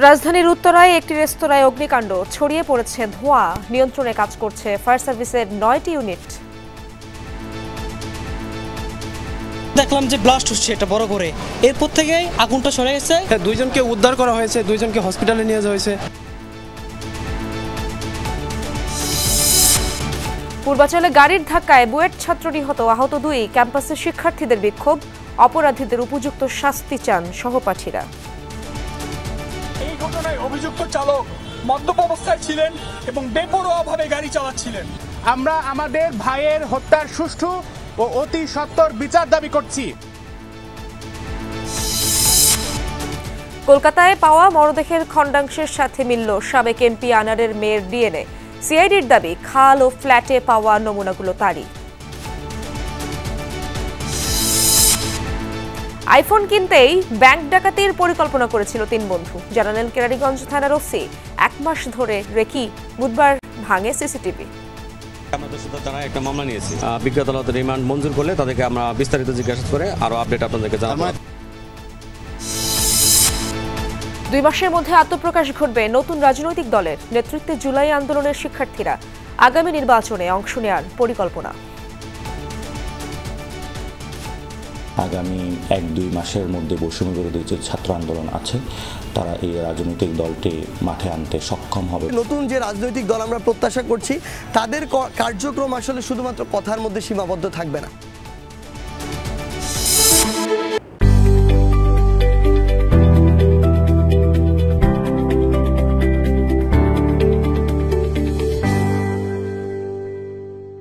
রাজধানীর উত্তরায় একটি রেস্তোরাঁয় অগ্নিকাণ্ড, ছড়িয়ে পড়েছে ধোঁয়া। নিয়ন্ত্রণে কাজ করছে ফায়ার সার্ভিসের ৯টি ইউনিট। দেখলাম যে ব্লাস্ট হচ্ছে এটা বড় করে, এরপর থেকেই আগুনটা সরে গেছে। দুইজনকে উদ্ধার করা হয়েছে, দুইজনকে হসপিটালে নিয়ে যাওয়া হয়েছে। পূর্বাচলে গাড়ির ধাক্কায় বুয়েট ছাত্র নিহত, আহত ২। ক্যাম্পাসের শিক্ষার্থীদের বিক্ষোভ, অপরাধীদের উপযুক্ত শাস্তি চান সহপাঠীরা। এই ঘটনায় অভিযুক্ত চালক মদ্যপ অবস্থায় ছিলেন এবং বেপরোয়াভাবে গাড়ি চালাচ্ছিলেন। আমরা আমাদের ভাইয়ের হত্যার সুষ্ঠু ও অতি সত্বর বিচার দাবি করছি। কলকাতায় পাওয়া মরদেহের খণ্ডাংশের সাথে মিলল সাবেক এমপি আনারের মেয়ের ডিএনএ। সিআইডির দাবি, খাল ও ফ্ল্যাটে পাওয়া নমুনাগুলো তারই। আইফোন কিনতেই ব্যাংক ডাকাতির পরিকল্পনা করেছিল ৩ বন্ধু, জানালেন কেরানীগঞ্জ থানার ওসি। ১ মাস ধরে রেখি বুধবার ভাঙে সিসিটিভি। আমরা দোষীদের থানায় একটা মামলা নিয়েছি। বিজ্ঞ আদালত রিমান্ড মঞ্জুর করলে তাদেরকে আমরা বিস্তারিত জিজ্ঞাসা করে আরো আপডেট আপনাদেরকে জানাবো। ২ মাসের মধ্যে আত্মপ্রকাশ ঘটবে নতুন রাজনৈতিক দলের। নেতৃত্বে জুলাই আন্দোলনের শিক্ষার্থীরা। আগামী নির্বাচনে অংশ নেওয়ার পরিকল্পনা। আগামী ১-২ মাসের মধ্যে বৈষম্য বিরোধী যে ছাত্র আন্দোলন আছে, তারা এই রাজনৈতিক দলটি মাঠে আনতে সক্ষম হবে। নতুন যে রাজনৈতিক দল আমরা প্রত্যাশা করছি, তাদের কার্যক্রম আসলে শুধুমাত্র কথার মধ্যে সীমাবদ্ধ থাকবে না।